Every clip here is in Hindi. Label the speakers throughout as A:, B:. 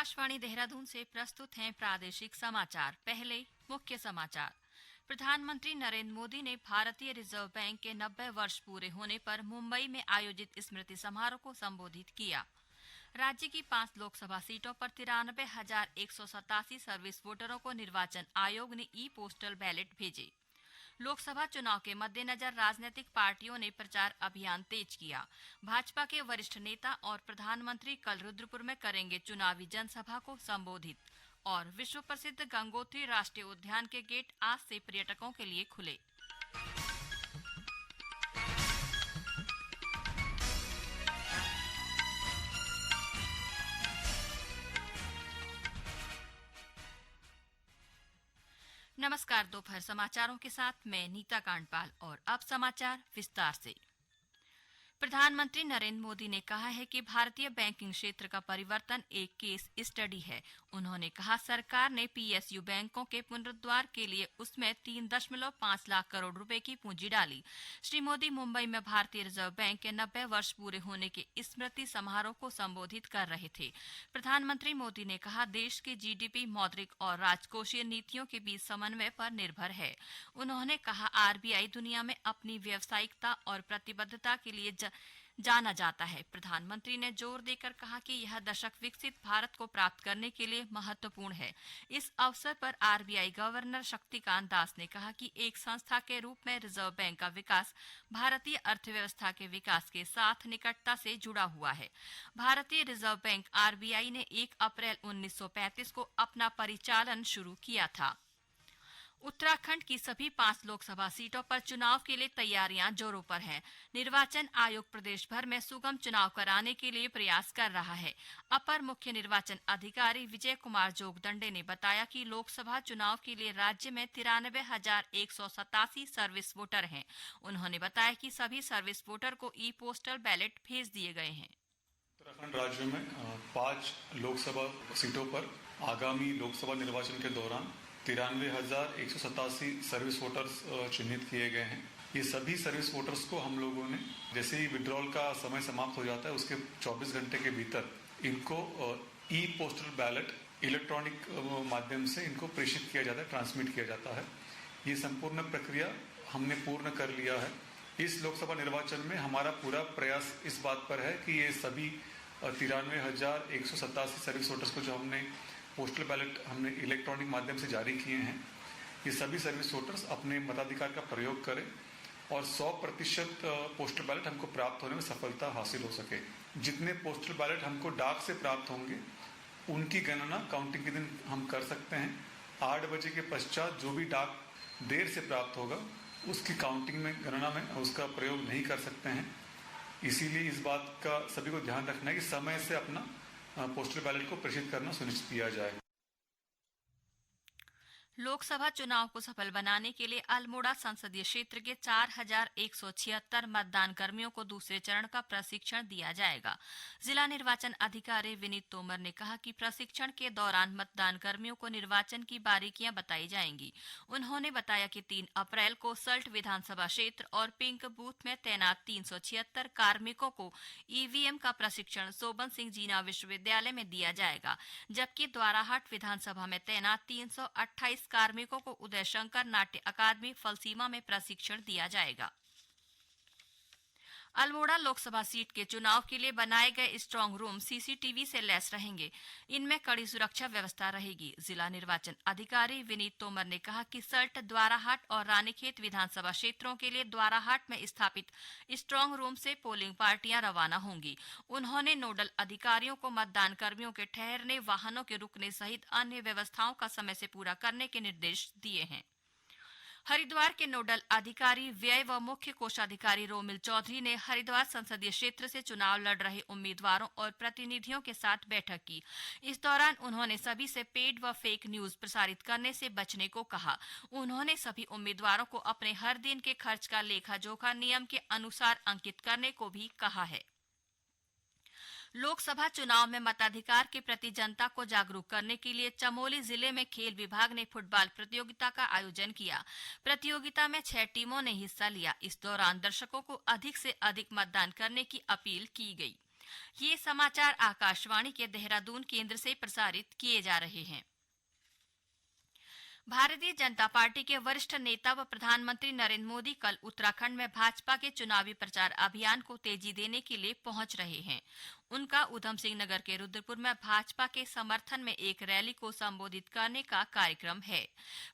A: आकाशवाणी देहरादून से प्रस्तुत हैं प्रादेशिक समाचार। पहले मुख्य समाचार। प्रधानमंत्री नरेंद्र मोदी ने भारतीय रिजर्व बैंक के 90 वर्ष पूरे होने पर मुंबई में आयोजित स्मृति समारोह को संबोधित किया। राज्य की 5 लोकसभा सीटों पर 93,187 सर्विस वोटरों को निर्वाचन आयोग ने ई पोस्टल बैलेट भेजे। लोकसभा चुनाव के मद्देनजर राजनीतिक पार्टियों ने प्रचार अभियान तेज किया। भाजपा के वरिष्ठ नेता और प्रधानमंत्री कल रुद्रपुर में करेंगे चुनावी जनसभा को संबोधित। और विश्व प्रसिद्ध गंगोत्री राष्ट्रीय उद्यान के गेट आज से पर्यटकों के लिए खुले। नमस्कार, दोपहर समाचारों के साथ मैं नीता कांडपाल। और अब समाचार विस्तार से। प्रधानमंत्री नरेंद्र मोदी ने कहा है कि भारतीय बैंकिंग क्षेत्र का परिवर्तन एक केस स्टडी है। उन्होंने कहा, सरकार ने पीएसयू बैंकों के पुनरुद्धार के लिए उसमें 3.5 लाख करोड़ रुपए की पूंजी डाली। श्री मोदी मुंबई में भारतीय रिजर्व बैंक के 90 वर्ष पूरे होने के स्मृति समारोह को संबोधित कर रहे थे। प्रधानमंत्री मोदी ने कहा, देश की जीडीपी मौद्रिक और राजकोषीय नीतियों के बीच समन्वय पर निर्भर है। उन्होंने कहा, आरबीआई दुनिया में अपनी व्यावसायिकता और प्रतिबद्धता के लिए जाना जाता है। प्रधानमंत्री ने जोर देकर कहा कि यह दशक विकसित भारत को प्राप्त करने के लिए महत्वपूर्ण है। इस अवसर पर आरबीआई गवर्नर शक्तिकांत दास ने कहा कि एक संस्था के रूप में रिजर्व बैंक का विकास भारतीय अर्थव्यवस्था के विकास के साथ निकटता से जुड़ा हुआ है। भारतीय रिजर्व बैंक आरबीआई ने 1 अप्रैल 1935 को अपना परिचालन शुरू किया था। उत्तराखंड की सभी 5 लोकसभा सीटों पर चुनाव के लिए तैयारियां जोरों पर हैं। निर्वाचन आयोग प्रदेश भर में सुगम चुनाव कराने के लिए प्रयास कर रहा है। अपर मुख्य निर्वाचन अधिकारी विजय कुमार जोगदंडे ने बताया कि लोकसभा चुनाव के लिए राज्य में 93,187 सर्विस वोटर हैं। उन्होंने बताया कि सभी सर्विस वोटर को ई पोस्टल बैलेट भेज दिए गए हैं।
B: उत्तराखंड राज्य में 5 लोकसभा सीटों पर आगामी लोकसभा निर्वाचन के दौरान 93,187 सर्विस वोटर्स चिन्हित किए गए हैं। ये सभी सर्विस वोटर्स को हम लोगों ने जैसे ही विड्रॉल का समय समाप्त हो जाता है उसके 24 घंटे के भीतर इनको ई पोस्टल बैलेट इलेक्ट्रॉनिक माध्यम से इनको प्रेषित किया जाता है, ट्रांसमिट किया जाता है। ये संपूर्ण प्रक्रिया हमने पूर्ण कर लिया है। इस लोकसभा निर्वाचन में हमारा पूरा प्रयास इस बात पर है कि ये सभी 93,187 सर्विस वोटर्स को जो हमने पोस्टल बैलेट हमने इलेक्ट्रॉनिक माध्यम से जारी किए हैं, ये सभी सर्विस वोटर्स अपने मताधिकार का प्रयोग करें और 100% पोस्टल बैलेट हमको प्राप्त होने में सफलता हासिल हो सके। जितने पोस्टल बैलेट हमको डाक से प्राप्त होंगे उनकी गणना काउंटिंग के दिन हम कर सकते हैं। 8 बजे के पश्चात जो भी डाक देर से प्राप्त होगा उसकी काउंटिंग में गणना में उसका प्रयोग नहीं कर सकते हैं। इसीलिए इस बात का सभी को ध्यान रखना है कि समय से अपना पोस्टल बैलेट को प्रेषित करना सुनिश्चित किया जाए।
A: लोकसभा चुनाव को सफल बनाने के लिए अल्मोड़ा संसदीय क्षेत्र के 4,176 मतदान कर्मियों को दूसरे चरण का प्रशिक्षण दिया जाएगा। जिला निर्वाचन अधिकारी विनीत तोमर ने कहा कि प्रशिक्षण के दौरान मतदान कर्मियों को निर्वाचन की बारीकियां बताई जाएंगी। उन्होंने बताया कि 3 अप्रैल को सल्ट विधानसभा क्षेत्र और पिंक बूथ में तैनात 376 कार्मिकों को ईवीएम का प्रशिक्षण सोबन सिंह जीना विश्वविद्यालय में दिया जाएगा, जबकि द्वाराहाट विधानसभा में तैनात 328 कार्मिकों को उदय शंकर नाट्य अकादमी फलसीमा में प्रशिक्षण दिया जाएगा। अल्मोड़ा लोकसभा सीट के चुनाव के लिए बनाए गए स्ट्रांग रूम सीसीटीवी से लैस रहेंगे। इनमें कड़ी सुरक्षा व्यवस्था रहेगी। जिला निर्वाचन अधिकारी विनीत तोमर ने कहा कि सल्ट, द्वाराहाट और रानीखेत विधानसभा क्षेत्रों के लिए द्वाराहाट में स्थापित स्ट्रांग रूम से पोलिंग पार्टियां रवाना होंगी। उन्होंने नोडल अधिकारियों को मतदान कर्मियों के ठहरने, वाहनों के रुकने सहित अन्य व्यवस्थाओं का समय से पूरा करने के निर्देश दिए हैं। हरिद्वार के नोडल अधिकारी व्यय व मुख्य कोषाधिकारी रोमिल चौधरी ने हरिद्वार संसदीय क्षेत्र से चुनाव लड़ रहे उम्मीदवारों और प्रतिनिधियों के साथ बैठक की। इस दौरान उन्होंने सभी से पेड व फेक न्यूज प्रसारित करने से बचने को कहा। उन्होंने सभी उम्मीदवारों को अपने हर दिन के खर्च का लेखा जोखा नियम के अनुसार अंकित करने को भी कहा है। लोकसभा चुनाव में मताधिकार के प्रति जनता को जागरूक करने के लिए चमोली जिले में खेल विभाग ने फुटबॉल प्रतियोगिता का आयोजन किया। प्रतियोगिता में 6 टीमों ने हिस्सा लिया। इस दौरान दर्शकों को अधिक से अधिक मतदान करने की अपील की गई। ये समाचार आकाशवाणी के देहरादून केंद्र से प्रसारित किए जा रहे हैं। भारतीय जनता पार्टी के वरिष्ठ नेता व प्रधानमंत्री नरेंद्र मोदी कल उत्तराखंड में भाजपा के चुनावी प्रचार अभियान को तेजी देने के लिए पहुंच रहे हैं। उनका उधम सिंह नगर के रुद्रपुर में भाजपा के समर्थन में एक रैली को संबोधित करने का कार्यक्रम है।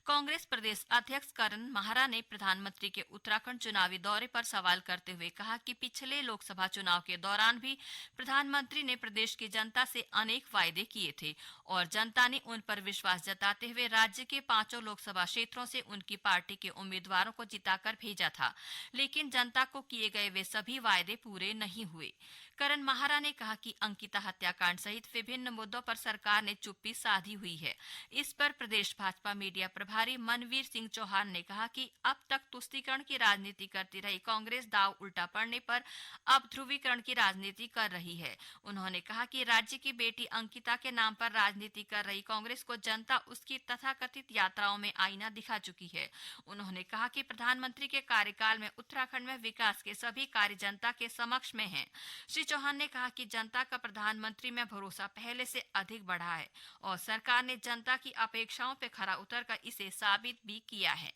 A: कांग्रेस प्रदेश अध्यक्ष करण माहरा ने प्रधानमंत्री के उत्तराखंड चुनावी दौरे पर सवाल करते हुए कहा कि पिछले लोकसभा चुनाव के दौरान भी प्रधानमंत्री ने प्रदेश की जनता से अनेक वायदे किए थे और जनता ने उन पर विश्वास जताते हुए राज्य के 5 लोकसभा क्षेत्रों से उनकी पार्टी के उम्मीदवारों को जिताकर भेजा था, लेकिन जनता को किए गए वे सभी वायदे पूरे नहीं हुए। करण माहरा ने कहा कि अंकिता हत्याकांड सहित विभिन्न मुद्दों पर सरकार ने चुप्पी साधी हुई है। इस पर प्रदेश भाजपा मीडिया प्रभारी मनवीर सिंह चौहान ने कहा कि अब तक तुष्टीकरण की राजनीति करती रही कांग्रेस दाव उल्टा पड़ने पर अब ध्रुवीकरण की राजनीति कर रही है। उन्होंने कहा कि राज्य की बेटी अंकिता के नाम पर राजनीति कर रही कांग्रेस को जनता उसकी तथाकथित यात्राओं में आईना दिखा चुकी है। उन्होंने कहा कि प्रधानमंत्री के कार्यकाल में उत्तराखंड में विकास के सभी कार्य जनता के समक्ष में हैं। श्री चौहान ने कहा कि जनता का प्रधानमंत्री में भरोसा पहले से अधिक बढ़ा है और सरकार ने जनता की अपेक्षाओं पर खरा उतरकर इसे साबित भी किया है।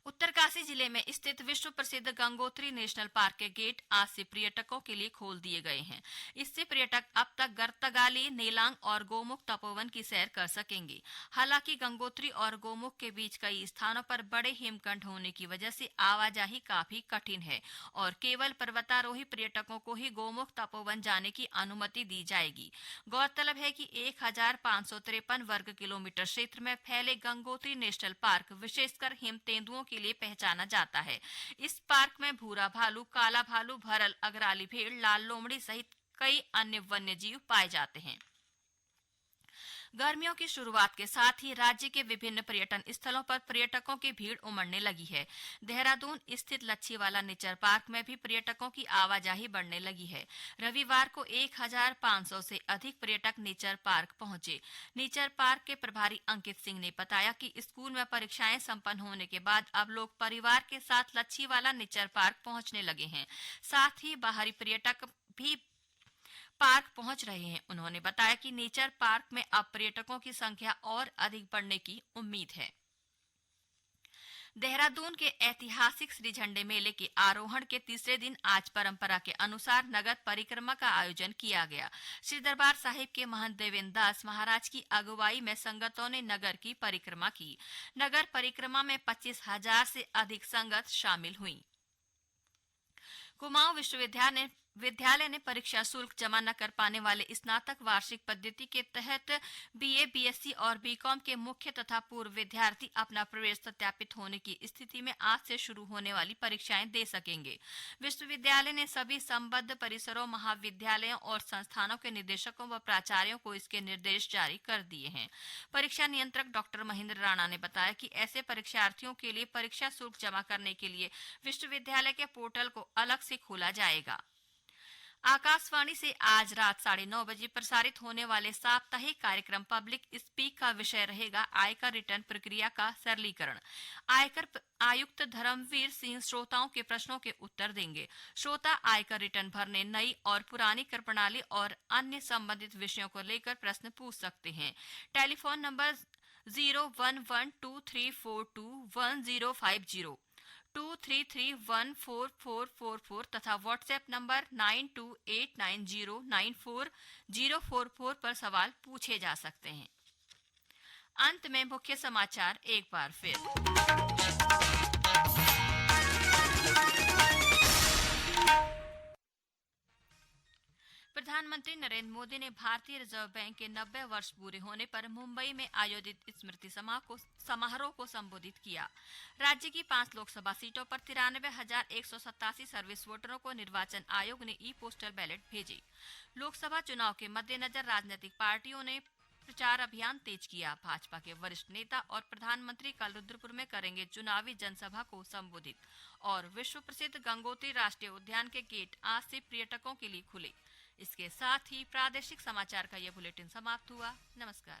A: उत्तरकाशी जिले में स्थित विश्व प्रसिद्ध गंगोत्री नेशनल पार्क के गेट आज से पर्यटकों के लिए खोल दिए गए हैं। इससे पर्यटक अब तक गर्तगाली, नेलांग और गोमुख तपोवन की सैर कर सकेंगे। हालांकि गंगोत्री और गोमुख के बीच कई स्थानों पर बड़े हिमखंड होने की वजह से आवाजाही काफी कठिन है और केवल पर्वतारोही पर्यटकों को ही गोमुख तपोवन जाने की अनुमति दी जाएगी। गौरतलब है कि 1553 वर्ग किलोमीटर क्षेत्र में फैले गंगोत्री नेशनल पार्क विशेषकर हिम तेंदुओं के लिए पहचाना जाता है। इस पार्क में भूरा भालू, काला भालू, भरल, अगराली भेड़, लाल लोमड़ी सहित कई अन्य वन्य जीव पाए जाते हैं। गर्मियों की शुरुआत के साथ ही राज्य के विभिन्न पर्यटन स्थलों पर पर्यटकों की भीड़ उमड़ने लगी है। देहरादून स्थित लच्छीवाला नेचर पार्क में भी पर्यटकों की आवाजाही बढ़ने लगी है। रविवार को 1500 से अधिक पर्यटक नेचर पार्क पहुंचे। नेचर पार्क के प्रभारी अंकित सिंह ने बताया कि स्कूल में परीक्षाएं संपन्न होने के बाद अब लोग परिवार के साथ लच्छीवाला नेचर पार्क पहुंचने लगे हैं। साथ ही बाहरी पर्यटक भी पार्क पहुंच रहे हैं। उन्होंने बताया कि नेचर पार्क में अब पर्यटकों की संख्या और अधिक बढ़ने की उम्मीद है। देहरादून के ऐतिहासिक श्री झंडे मेले के आरोहण के तीसरे दिन आज परंपरा के अनुसार नगर परिक्रमा का आयोजन किया गया। श्री दरबार साहिब के महंत देवेंद्र दास महाराज की अगुवाई में संगतों ने नगर की परिक्रमा की। नगर परिक्रमा में 25,000 से अधिक संगत शामिल हुई। कुमाऊं विश्वविद्यालय ने परीक्षा शुल्क जमा न कर पाने वाले स्नातक वार्षिक पद्धति के तहत बीए, बीएससी और बीकॉम के मुख्य तथा पूर्व विद्यार्थी अपना प्रवेश सत्यापित होने की स्थिति में आज से शुरू होने वाली परीक्षाएं दे सकेंगे। विश्वविद्यालय ने सभी संबद्ध परिसरों, महाविद्यालयों और संस्थानों के निदेशकों व प्राचार्यों को इसके निर्देश जारी कर दिए हैं। परीक्षा नियंत्रक डॉक्टर महेंद्र राणा ने बताया कि ऐसे परीक्षार्थियों के लिए परीक्षा शुल्क जमा करने के लिए विश्वविद्यालय के पोर्टल को अलग से खोला जाएगा। आकाशवाणी से आज रात 9:30 बजे प्रसारित होने वाले साप्ताहिक कार्यक्रम पब्लिक स्पीक का विषय रहेगा आयकर रिटर्न प्रक्रिया का सरलीकरण। आयकर आयुक्त धर्मवीर सिंह श्रोताओं के प्रश्नों के उत्तर देंगे। श्रोता आयकर रिटर्न भरने, नई और पुरानी कर प्रणाली और अन्य संबंधित विषयों को लेकर प्रश्न पूछ सकते हैं। टेलीफोन नंबर 01123421050 233144444 तथा व्हाट्सएप नंबर 9289094044 पर सवाल पूछे जा सकते हैं। अंत में मुख्य समाचार एक बार फिर। प्रधानमंत्री नरेंद्र मोदी ने भारतीय रिजर्व बैंक के 90 वर्ष पूरे होने पर मुंबई में आयोजित स्मृति समारोह को संबोधित किया। राज्य की 5 लोकसभा सीटों पर 93,187 सर्विस वोटरों को निर्वाचन आयोग ने ई पोस्टल बैलेट भेजे। लोकसभा चुनाव के मद्देनजर राजनीतिक पार्टियों ने प्रचार अभियान तेज किया। भाजपा के वरिष्ठ नेता और प्रधानमंत्री कल रुद्रपुर में करेंगे चुनावी जनसभा को संबोधित। और विश्व प्रसिद्ध गंगोत्री राष्ट्रीय उद्यान के गेट आज से पर्यटकों के लिए खुले। इसके साथ ही प्रादेशिक समाचार का यह बुलेटिन समाप्त हुआ। नमस्कार।